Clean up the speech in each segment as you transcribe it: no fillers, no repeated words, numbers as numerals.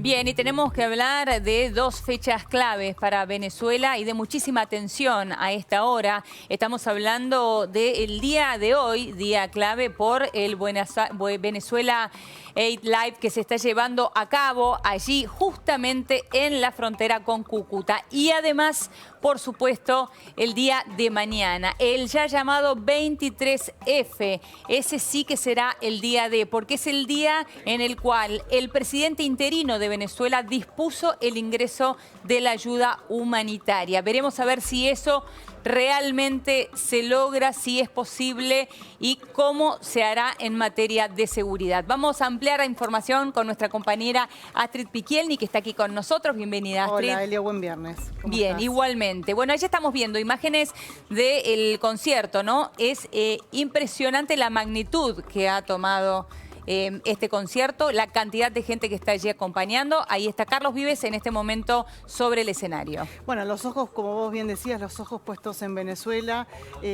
Bien, y tenemos que hablar de dos fechas claves para Venezuela y de muchísima atención a esta hora. Estamos hablando del día de hoy, día clave por el Venezuela Aid Live que se está llevando a cabo allí justamente en la frontera con Cúcuta. Y además, por supuesto, el día de mañana, el ya llamado 23F. Ese sí que será el día D, porque es el día en el cual el presidente interino de Venezuela dispuso el ingreso de la ayuda humanitaria. Veremos a ver si eso realmente se logra, si es posible y cómo se hará en materia de seguridad. Vamos a ampliar la información con nuestra compañera Astrid Piquielny, que está aquí con nosotros. Bienvenida, Astrid. Hola, Elia, buen viernes. Bien, estás? Igualmente. Bueno, allá estamos viendo imágenes del concierto, ¿no? Es impresionante la magnitud que ha tomado este concierto, la cantidad de gente que está allí acompañando. Ahí está Carlos Vives en este momento sobre el escenario. Bueno, los ojos, como vos bien decías, los ojos puestos en Venezuela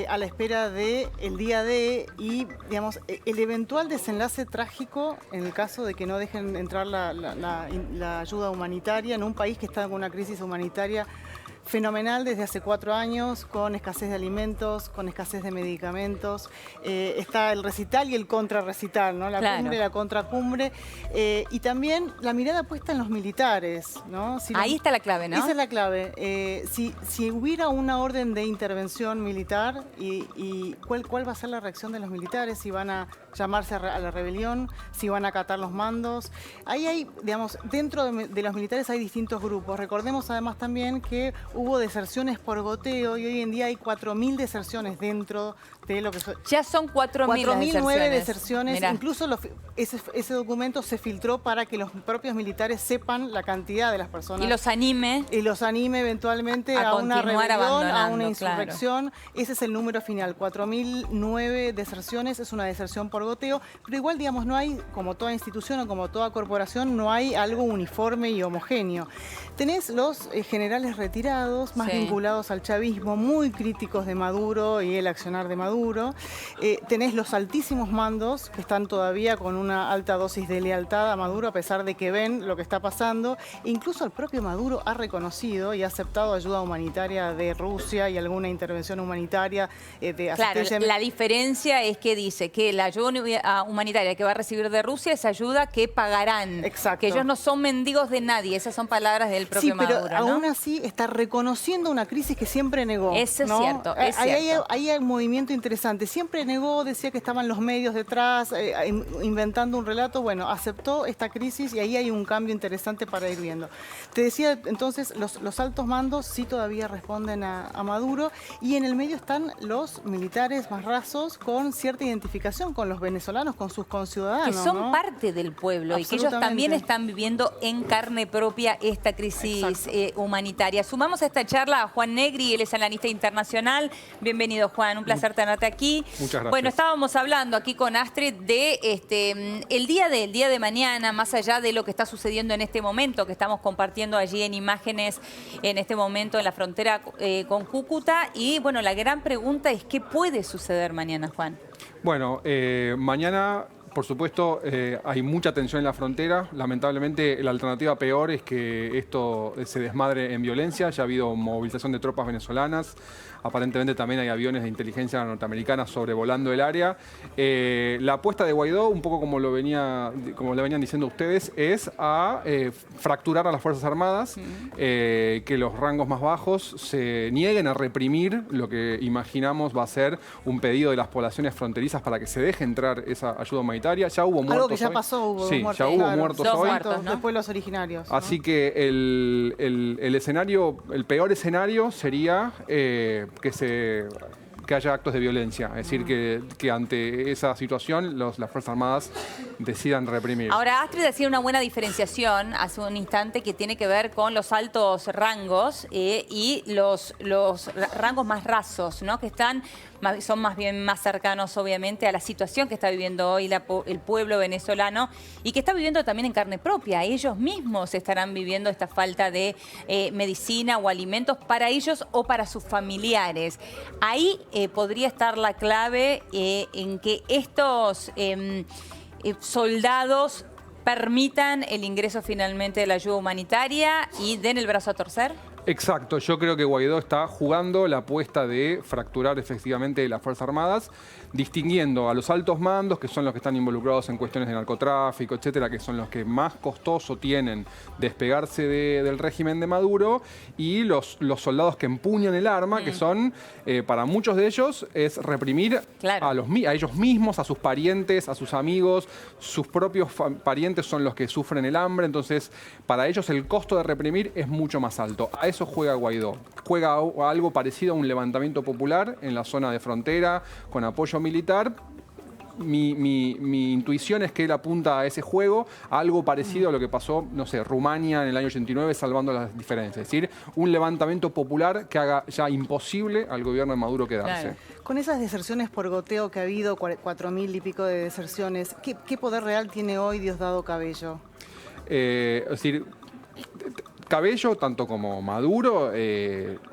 a la espera del día D y, digamos, el eventual desenlace trágico en el caso de que no dejen entrar la ayuda humanitaria en un país que está con una crisis humanitaria fenomenal desde hace 4 años, con escasez de alimentos, con escasez de medicamentos. Está el recital y el contrarrecital, ¿no? La cumbre y la contracumbre. Y también la mirada puesta en los militares, ¿no? Ahí está la clave, ¿no? Esa es la clave. Si hubiera una orden de intervención militar, y ¿cuál va a ser la reacción de los militares? Si van a llamarse a la rebelión, si van a acatar los mandos. Ahí hay, digamos, dentro de los militares hay distintos grupos. Recordemos además también que hubo deserciones por goteo y hoy en día hay 4.000 deserciones dentro de lo que son. Ya son 4.009 deserciones. Mirá. Incluso ese documento se filtró para que los propios militares sepan la cantidad de las personas. Y los anime. Y los anime eventualmente a una rebelión, a una insurrección. Claro. Ese es el número final. 4.009 deserciones, es una deserción por goteo. Pero igual, digamos, no hay, como toda institución o como toda corporación, no hay algo uniforme y homogéneo. Tenés los generales retirados, más vinculados al chavismo, muy críticos de Maduro y el accionar de Maduro. Tenés los altísimos mandos que están todavía con una alta dosis de lealtad a Maduro a pesar de que ven lo que está pasando. Incluso el propio Maduro ha reconocido y ha aceptado ayuda humanitaria de Rusia y alguna intervención humanitaria de asistencia. Claro, la diferencia es que dice que la ayuda humanitaria que va a recibir de Rusia es ayuda que pagarán. Exacto. Que ellos no son mendigos de nadie, esas son palabras del propio Maduro, pero ¿no? aún así está reconociendo una crisis que siempre negó. Eso es ¿no? cierto, es cierto. Ahí hay un movimiento interesante. Siempre negó, decía que estaban los medios detrás, inventando un relato. Bueno, aceptó esta crisis y ahí hay un cambio interesante para ir viendo. Te decía, entonces, los altos mandos sí todavía responden a Maduro y en el medio están los militares más rasos con cierta identificación con los venezolanos, con sus conciudadanos. Que son parte del pueblo y que ellos también están viviendo en carne propia esta crisis humanitaria. Sumamos a esta charla a Juan Negri, él es analista internacional. Bienvenido, Juan, un placer tenerte aquí. Muchas gracias. Bueno, estábamos hablando aquí con Astrid de el día de mañana, más allá de lo que está sucediendo en este momento, que estamos compartiendo allí en imágenes en este momento en la frontera con Cúcuta. Y bueno, la gran pregunta es, ¿qué puede suceder mañana, Juan? Bueno, mañana, por supuesto, hay mucha tensión en la frontera. Lamentablemente, la alternativa peor es que esto se desmadre en violencia. Ya ha habido movilización de tropas venezolanas. Aparentemente también hay aviones de inteligencia norteamericana sobrevolando el área. La apuesta de Guaidó, un poco como le venían diciendo ustedes, es a fracturar a las Fuerzas Armadas, que los rangos más bajos se nieguen a reprimir lo que imaginamos va a ser un pedido de las poblaciones fronterizas para que se deje entrar esa ayuda humanitaria. Ya hubo muertos. Algo que ya hoy. pasó, hubo muertos. Ya hubo muertos Dos hoy. muertos, ¿no? Los pueblos originarios, ¿no? Así que el escenario, el peor escenario sería que haya actos de violencia. Es decir, que ante esa situación las Fuerzas Armadas decidan reprimir. Ahora, Astrid hacía una buena diferenciación hace un instante que tiene que ver con los altos rangos y los rangos más rasos, ¿no? Que son más bien más cercanos, obviamente, a la situación que está viviendo hoy el pueblo venezolano y que está viviendo también en carne propia. Ellos mismos estarán viviendo esta falta de medicina o alimentos para ellos o para sus familiares. Ahí podría estar la clave en que estos soldados permitan el ingreso finalmente de la ayuda humanitaria y den el brazo a torcer? Exacto, yo creo que Guaidó está jugando la apuesta de fracturar efectivamente las Fuerzas Armadas, distinguiendo a los altos mandos, que son los que están involucrados en cuestiones de narcotráfico, etcétera, que son los que más costoso tienen despegarse del régimen de Maduro, y los soldados que empuñan el arma, que son, para muchos de ellos, es reprimir a ellos mismos, a sus parientes, a sus amigos. Sus propios parientes son los que sufren el hambre, entonces para ellos el costo de reprimir es mucho más alto. A eso juega Guaidó. Juega a algo parecido a un levantamiento popular en la zona de frontera, con apoyo militar. Mi intuición es que él apunta a ese juego, a algo parecido a lo que pasó, no sé, Rumania en el año 89, salvando las diferencias. Es decir, un levantamiento popular que haga ya imposible al gobierno de Maduro quedarse. Claro. Con esas deserciones por goteo que ha habido, 4.000 y pico de deserciones, ¿qué poder real tiene hoy Diosdado Cabello? Es decir, Cabello, tanto como Maduro,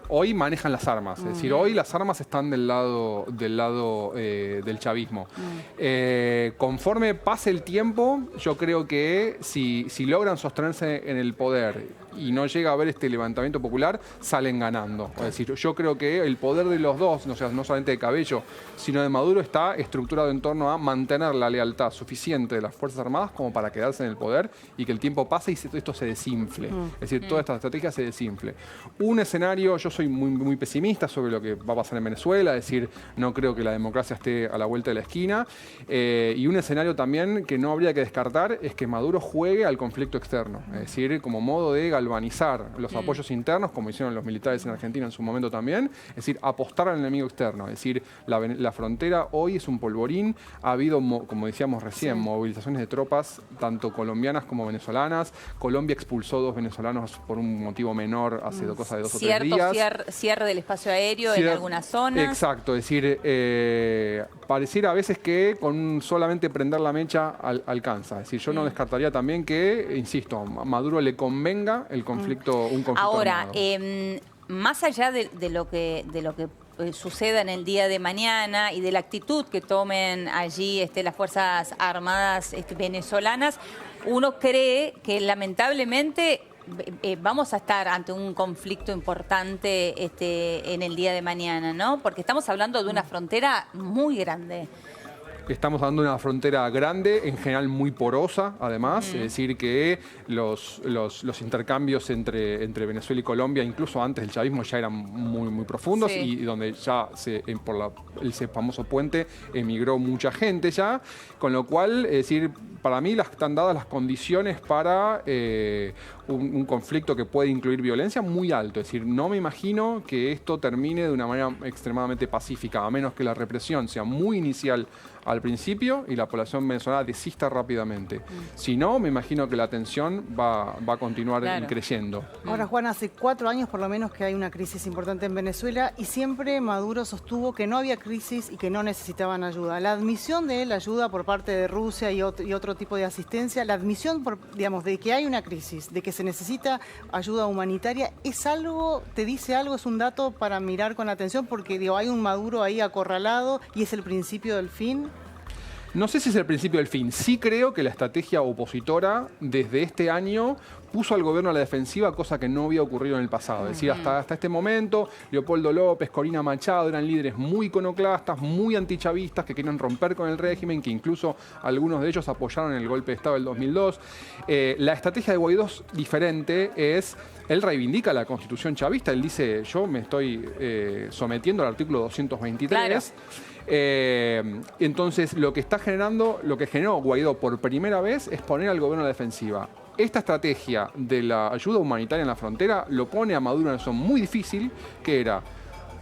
hoy manejan las armas. Es decir, hoy las armas están del lado del chavismo. Conforme pase el tiempo, yo creo que si logran sostenerse en el poder y no llega a haber este levantamiento popular, salen ganando. Es decir, yo creo que el poder de los dos, no solamente de Cabello, sino de Maduro, está estructurado en torno a mantener la lealtad suficiente de las Fuerzas Armadas como para quedarse en el poder y que el tiempo pase y esto se desinfle. Es decir, toda esta estrategia se desinfle. Un escenario, yo soy muy pesimista sobre lo que va a pasar en Venezuela, es decir, no creo que la democracia esté a la vuelta de la esquina. Y un escenario también que no habría que descartar es que Maduro juegue al conflicto externo, es decir, como modo de galvanizar los apoyos internos, como hicieron los militares en Argentina en su momento también, es decir, apostar al enemigo externo. Es decir, la frontera hoy es un polvorín, ha habido, como decíamos recién, movilizaciones de tropas, tanto colombianas como venezolanas. Colombia expulsó 2 venezolanos por un motivo menor hace cosa de 2 o 3 días. Cierre del espacio aéreo en algunas zonas. Exacto, es decir, pareciera a veces que con solamente prender la mecha alcanza. Es decir, yo no descartaría también que, insisto, a Maduro le convenga un conflicto Ahora, armado. Más allá de lo que suceda en el día de mañana y de la actitud que tomen allí las Fuerzas Armadas venezolanas, uno cree que lamentablemente vamos a estar ante un conflicto importante en el día de mañana, ¿no? Porque estamos hablando de una frontera muy grande. Estamos hablando de una frontera grande, en general muy porosa, además. Es decir, que los intercambios entre Venezuela y Colombia, incluso antes del chavismo, ya eran muy profundos y donde ya por ese famoso puente emigró mucha gente ya. Con lo cual, es decir, para mí están dadas las condiciones para un conflicto que puede incluir violencia muy alto. Es decir, no me imagino que esto termine de una manera extremadamente pacífica, a menos que la represión sea muy inicial al principio y la población venezolana desista rápidamente. Si no, me imagino que la tensión va a continuar creciendo. Ahora, Juan, hace 4 años por lo menos que hay una crisis importante en Venezuela y siempre Maduro sostuvo que no había crisis y que no necesitaban ayuda. La admisión de la ayuda por parte de Rusia y otro tipo de asistencia, la admisión, digamos, de que hay una crisis, de que se necesita ayuda humanitaria, ¿es algo, te dice algo, es un dato para mirar con atención? Porque digo, hay un Maduro ahí acorralado y es el principio del fin. No sé si es el principio del fin. Sí creo que la estrategia opositora desde este año puso al gobierno a la defensiva, cosa que no había ocurrido en el pasado. Es decir, hasta este momento, Leopoldo López, Corina Machado eran líderes muy iconoclastas, muy antichavistas, que querían romper con el régimen, que incluso algunos de ellos apoyaron el golpe de Estado del 2002. La estrategia de Guaidó es diferente, él reivindica la Constitución chavista, él dice, yo me estoy sometiendo al artículo 223. Claro. Entonces, lo que generó Guaidó por primera vez es poner al gobierno a la defensiva. Esta estrategia de la ayuda humanitaria en la frontera lo pone a Maduro en una situación muy difícil, que era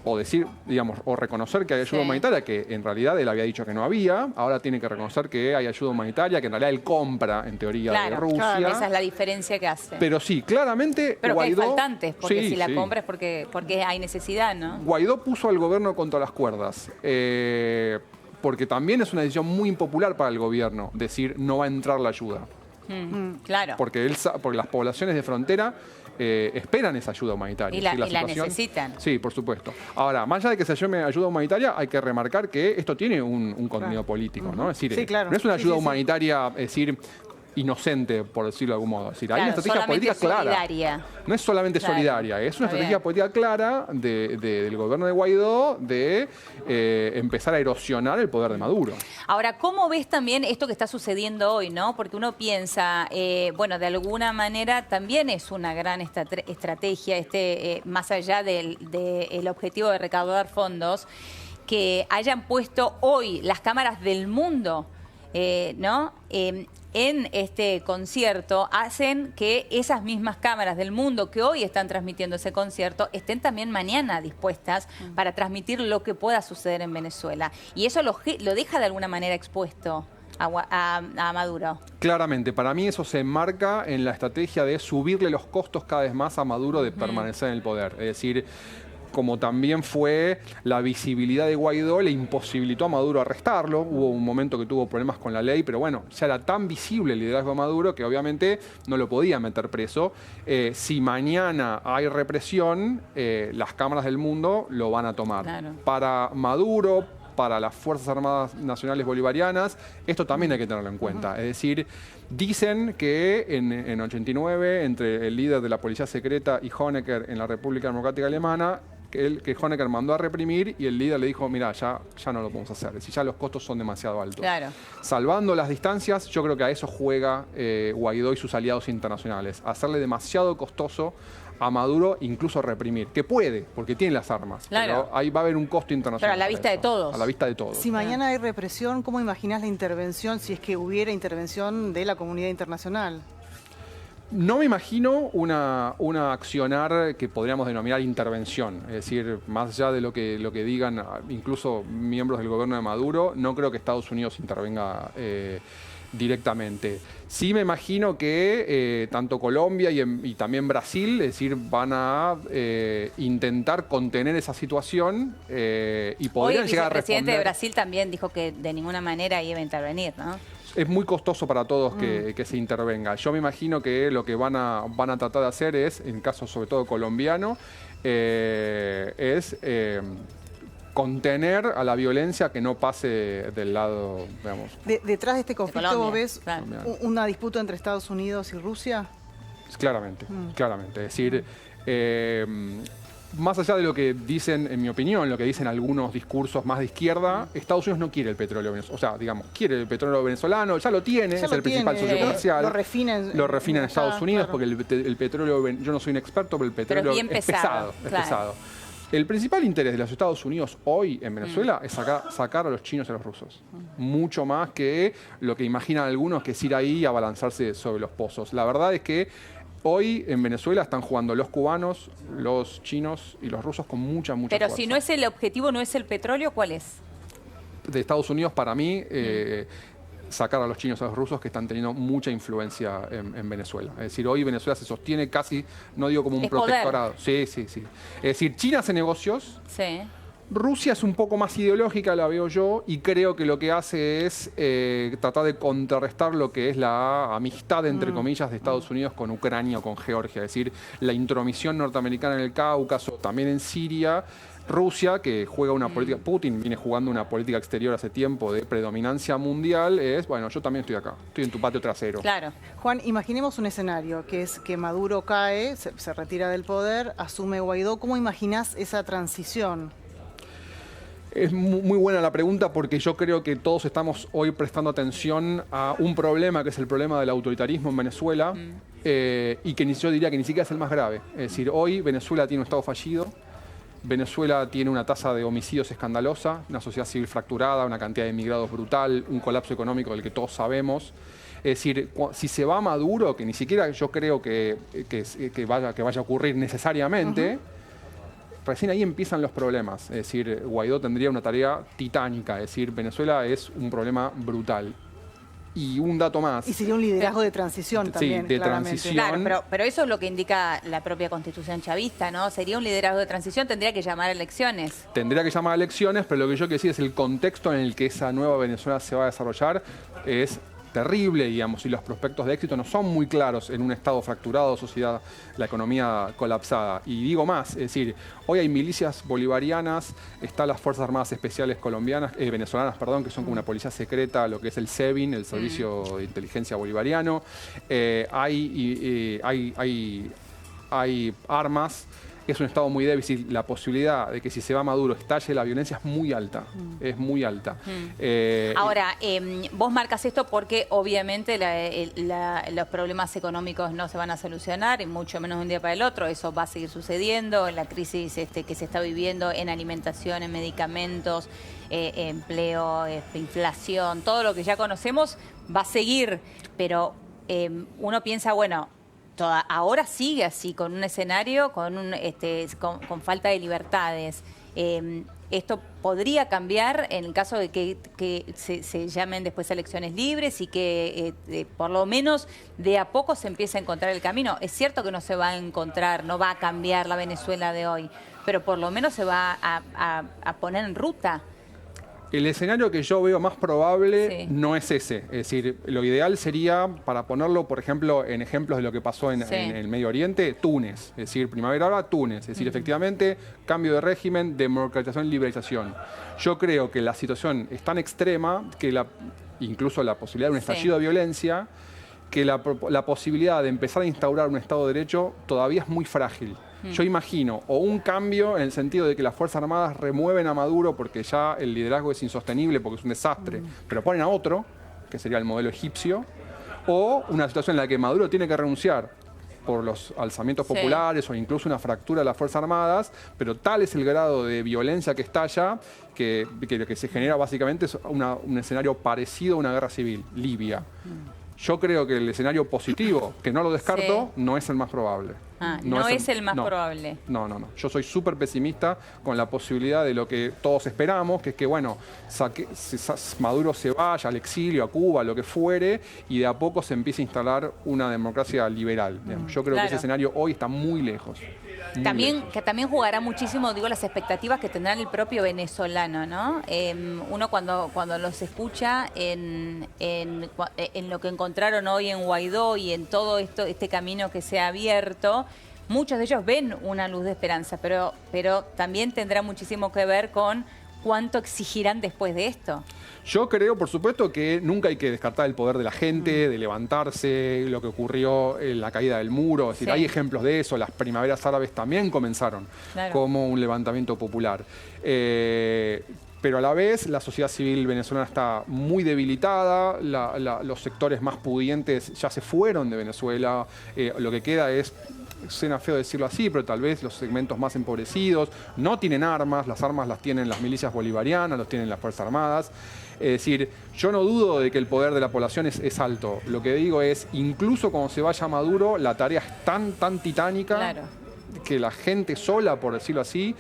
o decir, digamos, o reconocer que hay ayuda humanitaria, que en realidad él había dicho que no había, ahora tiene que reconocer que hay ayuda humanitaria, que en realidad él compra, en teoría, de Rusia. Claro, esa es la diferencia que hace. Pero sí, claramente pero Guaidó... que hay faltantes, porque si la compra es porque hay necesidad, ¿no? Guaidó puso al gobierno contra las cuerdas. Porque también es una decisión muy impopular para el gobierno, decir no va a entrar la ayuda. Claro. Porque las poblaciones de frontera esperan esa ayuda humanitaria. Y la necesitan. Sí, por supuesto. Ahora, más allá de que se llame ayuda humanitaria, hay que remarcar que esto tiene un contenido político, ¿no? Es decir, no es una ayuda humanitaria, es decir, inocente, por decirlo de algún modo. Es decir, hay claro, una estrategia política solidaria. clara. No es solamente solidaria, es una estrategia política clara del gobierno de Guaidó de empezar a erosionar el poder de Maduro. Ahora, ¿cómo ves también esto que está sucediendo hoy, no? Porque uno piensa, bueno, de alguna manera también es una gran estrategia, más allá del objetivo de recaudar fondos, que hayan puesto hoy las cámaras del mundo, ¿no? En este concierto, hacen que esas mismas cámaras del mundo que hoy están transmitiendo ese concierto estén también mañana dispuestas para transmitir lo que pueda suceder en Venezuela. Y eso lo deja de alguna manera expuesto a Maduro. Claramente, para mí eso se enmarca en la estrategia de subirle los costos cada vez más a Maduro de permanecer en el poder. Es decir, como también fue la visibilidad de Guaidó, le imposibilitó a Maduro arrestarlo. Hubo un momento que tuvo problemas con la ley, pero bueno, ya era tan visible el liderazgo de Maduro que obviamente no lo podía meter preso. Si mañana hay represión, las cámaras del mundo lo van a tomar. Claro. Para Maduro, para las Fuerzas Armadas Nacionales Bolivarianas, esto también hay que tenerlo en cuenta. Es decir, dicen que en 89, entre el líder de la policía secreta y Honecker en la República Democrática Alemana, que Honecker mandó a reprimir y el líder le dijo, mira, ya no lo podemos hacer, es decir, ya los costos son demasiado altos. Claro. Salvando las distancias, yo creo que a eso juega Guaidó y sus aliados internacionales, hacerle demasiado costoso a Maduro incluso reprimir, que puede, porque tiene las armas, claro, pero ahí va a haber un costo internacional. Pero a la vista de todos. A la vista de todos. Si mañana hay represión, ¿cómo imaginás la intervención, si es que hubiera intervención de la comunidad internacional? No me imagino una accionar que podríamos denominar intervención. Es decir, más allá de lo que digan incluso miembros del gobierno de Maduro, no creo que Estados Unidos intervenga directamente. Sí me imagino que tanto Colombia y también Brasil, es decir, van a intentar contener esa situación y podrían llegar a responder. El presidente de Brasil también dijo que de ninguna manera iba a intervenir, ¿no? Es muy costoso para todos que se intervenga. Yo me imagino que lo que van a tratar de hacer es, en caso sobre todo colombiano, contener a la violencia que no pase del lado, digamos. ¿Detrás de este conflicto vos ves claro, una disputa entre Estados Unidos y Rusia? Claramente, claramente. Es decir, más allá de lo que dicen, en mi opinión, lo que dicen algunos discursos más de izquierda, Estados Unidos no quiere el petróleo venezolano. O sea, digamos, quiere el petróleo venezolano, ya lo tiene, es el principal socio comercial. Lo refina en Estados Unidos, claro, porque el petróleo, yo no soy un experto, pero el petróleo es pesado. Es pesado. El principal interés de los Estados Unidos hoy en Venezuela es sacar a los chinos y a los rusos. Mucho más que lo que imaginan algunos, que es ir ahí a abalanzarse sobre los pozos. La verdad es que hoy en Venezuela están jugando los cubanos, los chinos y los rusos con mucha fuerza. Pero si no es el objetivo, no es el petróleo, ¿cuál es? De Estados Unidos, para mí, sacar a los chinos y a los rusos que están teniendo mucha influencia en Venezuela. Es decir, hoy Venezuela se sostiene casi, no digo como un protectorado. Sí. Es decir, China hace negocios. Sí. Rusia es un poco más ideológica, la veo yo, y creo que lo que hace es tratar de contrarrestar lo que es la amistad, entre comillas, de Estados Unidos con Ucrania o con Georgia. Es decir, la intromisión norteamericana en el Cáucaso, también en Siria. Rusia, que juega una política, Putin viene jugando una política exterior hace tiempo de predominancia mundial, es, bueno, yo también estoy acá, estoy en tu patio trasero. Claro. Juan, imaginemos un escenario, que es que Maduro cae, se retira del poder, asume Guaidó. ¿Cómo imaginás esa transición? Es muy buena la pregunta, porque yo creo que todos estamos hoy prestando atención a un problema, que es el problema del autoritarismo en Venezuela, y que yo diría que ni siquiera es el más grave. Es decir, hoy Venezuela tiene un Estado fallido, Venezuela tiene una tasa de homicidios escandalosa, una sociedad civil fracturada, una cantidad de emigrados brutal, un colapso económico del que todos sabemos. Es decir, si se va Maduro, que ni siquiera yo creo que vaya a ocurrir necesariamente, recién ahí empiezan los problemas. Es decir, Guaidó tendría una tarea titánica. Es decir, Venezuela es un problema brutal. Y un dato más. Y sería un liderazgo de transición también, sí, de claramente. transición. Claro, pero eso es lo que indica la propia Constitución chavista, ¿no? Sería un liderazgo de transición, tendría que llamar a elecciones. Tendría que llamar a elecciones, pero lo que yo quiero decir es el contexto en el que esa nueva Venezuela se va a desarrollar es terrible, digamos, y los prospectos de éxito no son muy claros en un estado fracturado, sociedad, la economía colapsada. Y digo más, es decir, hoy hay milicias bolivarianas, están las Fuerzas Armadas Especiales colombianas, venezolanas, perdón, que son como una policía secreta, lo que es el SEBIN, el Servicio de Inteligencia Bolivariano. Hay armas. Es un estado muy débil. La posibilidad de que si se va Maduro estalle la violencia es muy alta. Es muy alta. Ahora, vos marcas esto porque obviamente los problemas económicos no se van a solucionar, y mucho menos de un día para el otro. Eso va a seguir sucediendo. La crisis que se está viviendo en alimentación, en medicamentos, empleo, inflación, todo lo que ya conocemos va a seguir. Pero uno piensa, bueno, ahora sigue así, con un escenario, con falta de libertades. Esto podría cambiar en el caso de que se llamen después elecciones libres y que por lo menos de a poco se empiece a encontrar el camino. Es cierto que no se va a encontrar, no va a cambiar la Venezuela de hoy, pero por lo menos se va a poner en ruta. El escenario que yo veo más probable no es ese. Es decir, lo ideal sería, para ponerlo, por ejemplo, en ejemplos de lo que pasó en el Medio Oriente, Túnez. Es decir, primavera árabe, Túnez. Es decir, efectivamente, cambio de régimen, democratización y liberalización. Yo creo que la situación es tan extrema que incluso la posibilidad de un estallido de violencia, que la posibilidad de empezar a instaurar un Estado de Derecho todavía es muy frágil. Yo imagino o un cambio en el sentido de que las Fuerzas Armadas remueven a Maduro porque ya el liderazgo es insostenible, porque es un desastre, pero ponen a otro, que sería el modelo egipcio, o una situación en la que Maduro tiene que renunciar por los alzamientos populares o incluso una fractura de las Fuerzas Armadas, pero tal es el grado de violencia que estalla que lo que se genera básicamente es un escenario parecido a una guerra civil, Libia. Yo creo que el escenario positivo, que no lo descarto, no es el más probable. No es el más probable. No. Yo soy súper pesimista con la posibilidad de lo que todos esperamos, que es que, bueno, Maduro se vaya al exilio, a Cuba, lo que fuere, y de a poco se empiece a instalar una democracia liberal. Yo creo que ese escenario hoy está muy lejos. Que también jugará muchísimo, digo, las expectativas que tendrá el propio venezolano, ¿no? Uno cuando los escucha en lo que encontraron hoy en Guaidó y en todo este camino que se ha abierto, muchos de ellos ven una luz de esperanza, pero también tendrá muchísimo que ver con cuánto exigirán después de esto. Yo creo, por supuesto, que nunca hay que descartar el poder de la gente, de levantarse, lo que ocurrió en la caída del muro. Es decir, hay ejemplos de eso. Las primaveras árabes también comenzaron como un levantamiento popular. Pero a la vez la sociedad civil venezolana está muy debilitada, los sectores más pudientes ya se fueron de Venezuela, lo que queda es... Suena feo decirlo así, pero tal vez los segmentos más empobrecidos no tienen armas, las armas las tienen las milicias bolivarianas, los tienen las Fuerzas Armadas. Es decir, yo no dudo de que el poder de la población es alto. Lo que digo es, incluso cuando se vaya Maduro, la tarea es tan titánica que la gente sola, por decirlo así,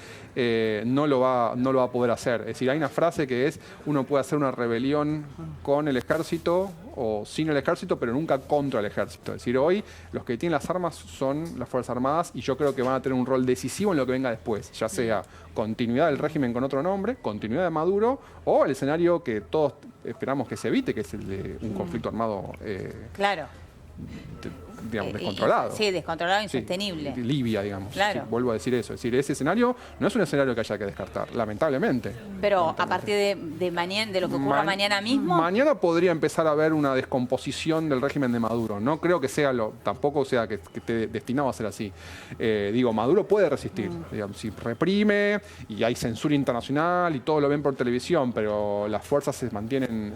no lo va a poder hacer. Es decir, hay una frase que es, uno puede hacer una rebelión con el ejército o sin el ejército, pero nunca contra el ejército. Es decir, hoy los que tienen las armas son las Fuerzas Armadas y yo creo que van a tener un rol decisivo en lo que venga después, ya sea continuidad del régimen con otro nombre, continuidad de Maduro o el escenario que todos esperamos que se evite, que es el de un conflicto armado digamos, descontrolado. Sí, descontrolado e insostenible. Libia, digamos. Sí, vuelvo a decir eso. Es decir, ese escenario no es un escenario que haya que descartar, lamentablemente. Pero a partir de mañana, de lo que ocurra mañana mismo... Mañana podría empezar a haber una descomposición del régimen de Maduro. No creo que sea tampoco sea que esté destinado a ser así. Digo, Maduro puede resistir. Digamos, si reprime y hay censura internacional y todo lo ven por televisión, pero las fuerzas se mantienen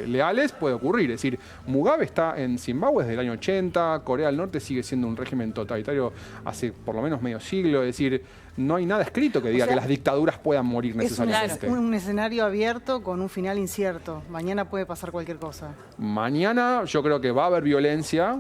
leales, puede ocurrir. Es decir, Mugabe está en Zimbabue desde el año 80, Corea del Norte sigue siendo un régimen totalitario hace por lo menos medio siglo, es decir, no hay nada escrito que diga que las dictaduras puean morir necesariamente. Es un escenario abierto con un final incierto. Mañana puede pasar cualquier cosa. Mañana yo creo que va a haber violencia.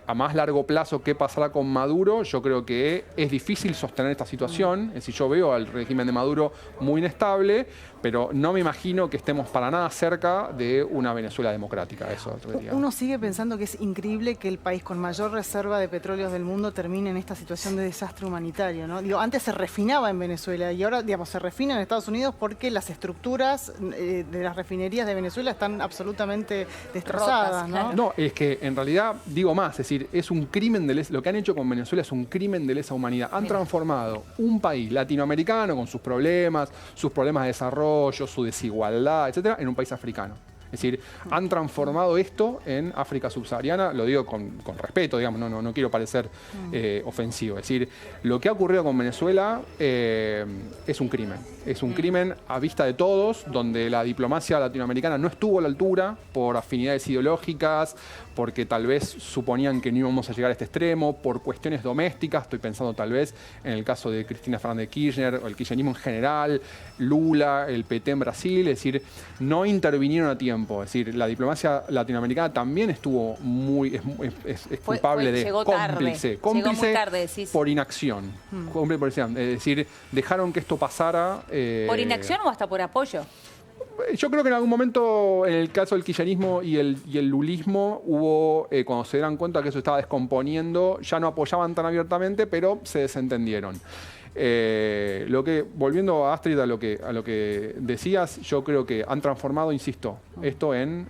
A más largo plazo, ¿qué pasará con Maduro? Yo creo que es difícil sostener esta situación. Es decir, yo veo al régimen de Maduro muy inestable, pero no me imagino que estemos para nada cerca de una Venezuela democrática. Eso uno sigue pensando que es increíble que el país con mayor reserva de petróleos del mundo termine en esta situación de desastre humanitario, ¿no? antes se refinaba en Venezuela y ahora, digamos, se refina en Estados Unidos porque las estructuras de las refinerías de Venezuela están absolutamente destrozadas, ¿no? No, es que en realidad, digo más, es decir, es un crimen lo que han hecho con Venezuela es un crimen de lesa humanidad. Han transformado un país latinoamericano con sus problemas de desarrollo, su desigualdad, etcétera, en un país africano. Es decir, han transformado esto en África subsahariana, lo digo con respeto, digamos, no quiero parecer ofensivo. Es decir, lo que ha ocurrido con Venezuela es un crimen. Es un crimen a vista de todos, donde la diplomacia latinoamericana no estuvo a la altura por afinidades ideológicas, porque tal vez suponían que no íbamos a llegar a este extremo, por cuestiones domésticas. Estoy pensando tal vez en el caso de Cristina Fernández de Kirchner, o el kirchnerismo en general, Lula, el PT en Brasil. Es decir, no intervinieron a tiempo. Es decir, la diplomacia latinoamericana también estuvo es culpable de cómplice muy tarde, sí. Por inacción. Cómplice por inacción. Es decir, dejaron que esto pasara. ¿Por inacción o hasta por apoyo? Yo creo que en algún momento, en el caso del kirchnerismo y el lulismo, hubo, cuando se dieron cuenta que eso estaba descomponiendo, ya no apoyaban tan abiertamente, pero se desentendieron. Volviendo a Astrid, a lo que decías, yo creo que han transformado, insisto, esto en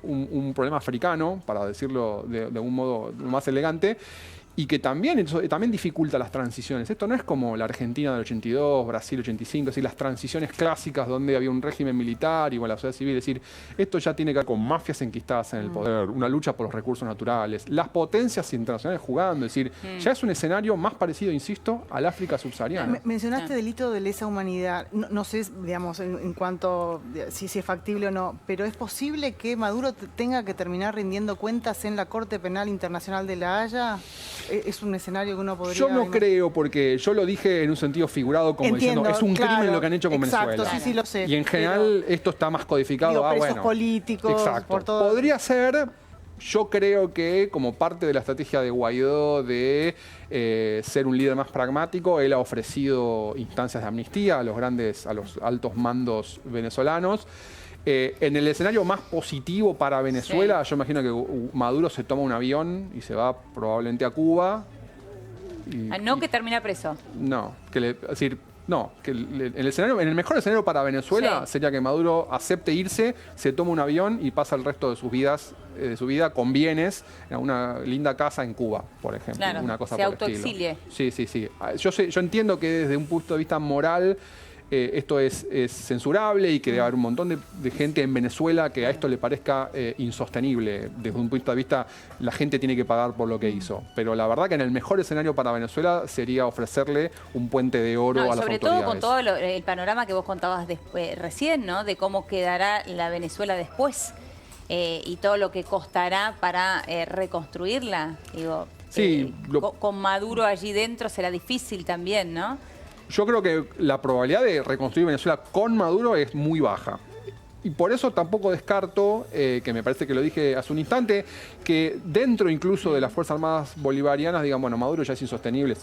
un problema africano, para decirlo de un modo más elegante, y que también dificulta las transiciones. Esto no es como la Argentina del 82, Brasil 85, es decir, las transiciones clásicas donde había un régimen militar y la sociedad civil. Es decir, esto ya tiene que ver con mafias enquistadas en el poder, una lucha por los recursos naturales, las potencias internacionales jugando. Es decir, ya es un escenario más parecido, insisto, al África subsahariana. Mencionaste delito de lesa humanidad. No sé, digamos, en cuanto si es factible o no, pero ¿es posible que Maduro tenga que terminar rindiendo cuentas en la Corte Penal Internacional de La Haya? ¿Es un escenario que uno podría...? Yo no creo, porque yo lo dije en un sentido figurado, como diciendo, es un crimen lo que han hecho con Venezuela. Sí, lo sé. Y en general esto está más codificado. Presos políticos, exacto. Por todo. Podría ser, yo creo que como parte de la estrategia de Guaidó de ser un líder más pragmático, él ha ofrecido instancias de amnistía a los altos mandos venezolanos. En el escenario más positivo para Venezuela, yo imagino que Maduro se toma un avión y se va probablemente a Cuba. Que termina preso. En el mejor escenario para Venezuela sería que Maduro acepte irse, se toma un avión y pasa el resto de su vida con bienes en una linda casa en Cuba, por ejemplo. Claro, una cosa se por autoexilie. Sí. Yo entiendo que desde un punto de vista moral esto es censurable y que debe haber un montón de gente en Venezuela que a esto le parezca insostenible. Desde un punto de vista, la gente tiene que pagar por lo que hizo. Pero la verdad que en el mejor escenario para Venezuela sería ofrecerle un puente de oro a las autoridades. Sobre todo con todo el panorama que vos contabas recién, ¿no? De cómo quedará la Venezuela después y todo lo que costará para reconstruirla. Digo, con Maduro allí dentro será difícil también, ¿no? Yo creo que la probabilidad de reconstruir Venezuela con Maduro es muy baja. Y por eso tampoco descarto, que me parece que lo dije hace un instante, que dentro incluso de las Fuerzas Armadas bolivarianas digan, bueno, Maduro ya es insostenible,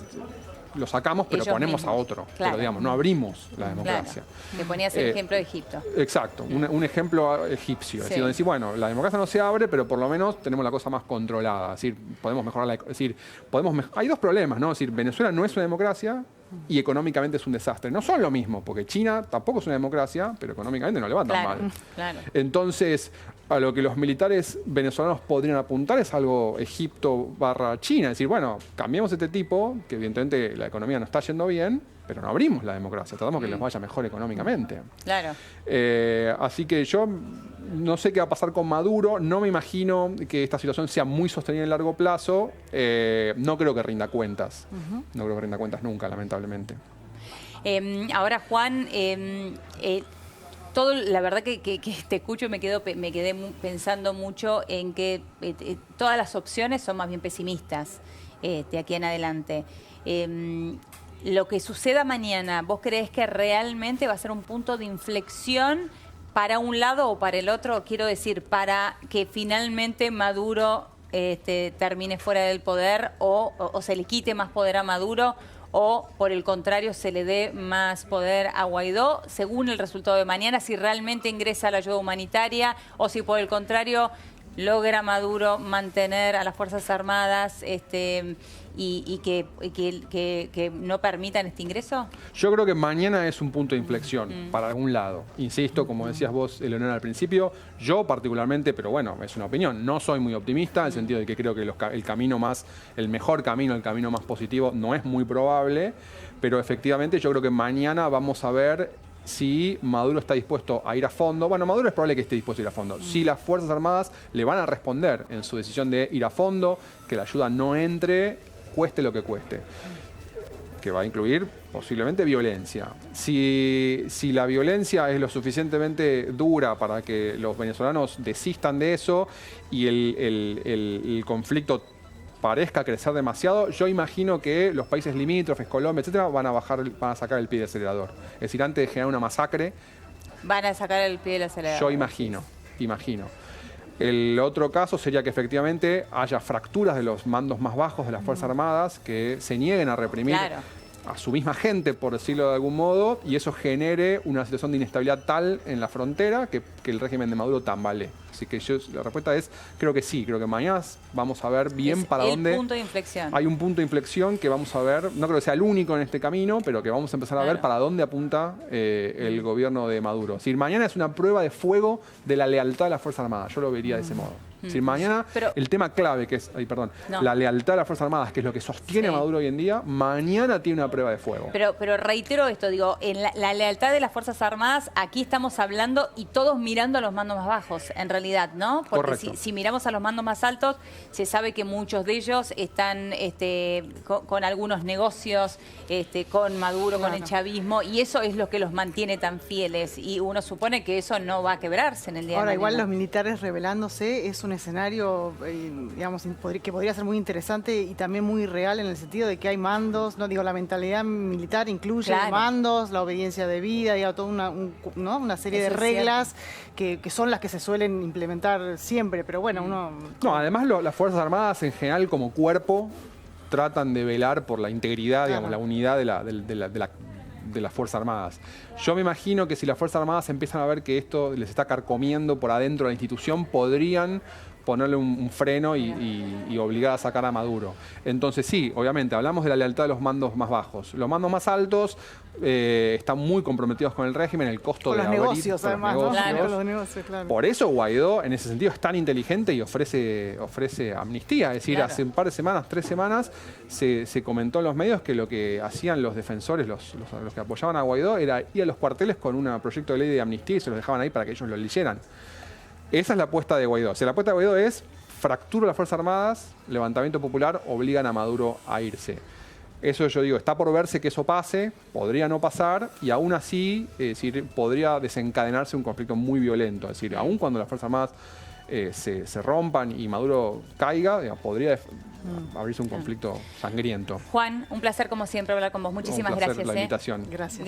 lo sacamos, pero ellos ponemos mismos a otro. Claro. Pero digamos, no abrimos la democracia. Claro. Que ponías el ejemplo de Egipto. Exacto, un ejemplo egipcio. Es decir, donde decir, bueno, la democracia no se abre, pero por lo menos tenemos la cosa más controlada. Es decir, podemos mejorar hay dos problemas, ¿no? Es decir, Venezuela no es una democracia y económicamente es un desastre. No son lo mismo, porque China tampoco es una democracia, pero económicamente no le va tan mal. Claro. Entonces, a lo que los militares venezolanos podrían apuntar es algo Egipto/China. Es decir, bueno, cambiemos este tipo, que evidentemente la economía no está yendo bien, pero no abrimos la democracia, tratamos que les vaya mejor económicamente. Claro. Así que yo no sé qué va a pasar con Maduro, no me imagino que esta situación sea muy sostenida en largo plazo, no creo que rinda cuentas, no creo que rinda cuentas nunca, lamentablemente. Ahora, Juan, la verdad que te escucho y me quedé pensando mucho en que todas las opciones son más bien pesimistas de aquí en adelante. Lo que suceda mañana, ¿vos creés que realmente va a ser un punto de inflexión para un lado o para el otro? Quiero decir, para que finalmente Maduro termine fuera del poder o se le quite más poder a Maduro, o por el contrario se le dé más poder a Guaidó, según el resultado de mañana, si realmente ingresa la ayuda humanitaria o si por el contrario logra Maduro mantener a las Fuerzas Armadas y que no permitan este ingreso? Yo creo que mañana es un punto de inflexión para algún lado. Insisto, como decías vos, Eleonora, al principio, yo particularmente, pero bueno, es una opinión, no soy muy optimista en el sentido de que creo que el mejor camino, el camino más positivo, no es muy probable, pero efectivamente yo creo que mañana vamos a ver si Maduro está dispuesto a ir a fondo. Bueno, Maduro es probable que esté dispuesto a ir a fondo. Si las Fuerzas Armadas le van a responder en su decisión de ir a fondo, que la ayuda no entre, cueste lo que cueste. Que va a incluir posiblemente violencia. Si la violencia es lo suficientemente dura para que los venezolanos desistan de eso y el conflicto parezca crecer demasiado, yo imagino que los países limítrofes, Colombia, etcétera, van a sacar el pie del acelerador. Es decir, antes de generar una masacre, van a sacar el pie del acelerador. Yo imagino. El otro caso sería que efectivamente haya fracturas de los mandos más bajos de las Fuerzas Armadas que se nieguen a reprimir a su misma gente, por decirlo de algún modo, y eso genere una situación de inestabilidad tal en la frontera que el régimen de Maduro tambalee. Así que la respuesta es, creo que sí, creo que mañana vamos a ver bien para dónde... Hay un punto de inflexión. Hay un punto de inflexión que vamos a ver, no creo que sea el único en este camino, pero que vamos a empezar a ver para dónde apunta el gobierno de Maduro. Es decir, mañana es una prueba de fuego de la lealtad de las Fuerzas Armadas, yo lo vería de ese modo. Es decir, mañana el tema clave que es, la lealtad de las Fuerzas Armadas, que es lo que sostiene a Maduro hoy en día, mañana tiene una prueba de fuego. Pero reitero esto, digo, en la lealtad de las Fuerzas Armadas, aquí estamos hablando y todos mirando a los mandos más bajos, en realidad, ¿no? Porque si miramos a los mandos más altos, se sabe que muchos de ellos están con algunos negocios, con Maduro, con el chavismo, y eso es lo que los mantiene tan fieles. Y uno supone que eso no va a quebrarse en el día de mañana. Igual los militares rebelándose es un escenario, digamos, que podría ser muy interesante y también muy real en el sentido de que hay mandos, no digo, la mentalidad militar incluye mandos, la obediencia debida, digo, toda una serie de reglas que son las que se suelen implementar siempre, pero bueno, No, además las Fuerzas Armadas en general como cuerpo tratan de velar por la integridad, digamos, la unidad de las Fuerzas Armadas. Yo me imagino que si las Fuerzas Armadas empiezan a ver que esto les está carcomiendo por adentro de la institución, podrían ponerle un freno y obligar a sacar a Maduro. Entonces sí, obviamente, hablamos de la lealtad de los mandos más bajos. Los mandos más altos están muy comprometidos con el régimen, el costo con de los negocios, además, ¿no? Los negocios, claro. Por eso Guaidó, en ese sentido, es tan inteligente y ofrece amnistía. Es decir, hace un par de semanas, 3 semanas, se comentó en los medios que lo que hacían los defensores, los que apoyaban a Guaidó, era ir a los cuarteles con un proyecto de ley de amnistía y se los dejaban ahí para que ellos lo leyeran. Esa es la apuesta de Guaidó. O sea, la apuesta de Guaidó es fractura las Fuerzas Armadas, levantamiento popular, obligan a Maduro a irse. Eso yo digo, está por verse que eso pase, podría no pasar y aún así podría desencadenarse un conflicto muy violento. Es decir, aún cuando las Fuerzas Armadas se rompan y Maduro caiga, digamos, podría abrirse un conflicto sangriento. Juan, un placer como siempre hablar con vos. Muchísimas gracias. Un placer la invitación. Gracias.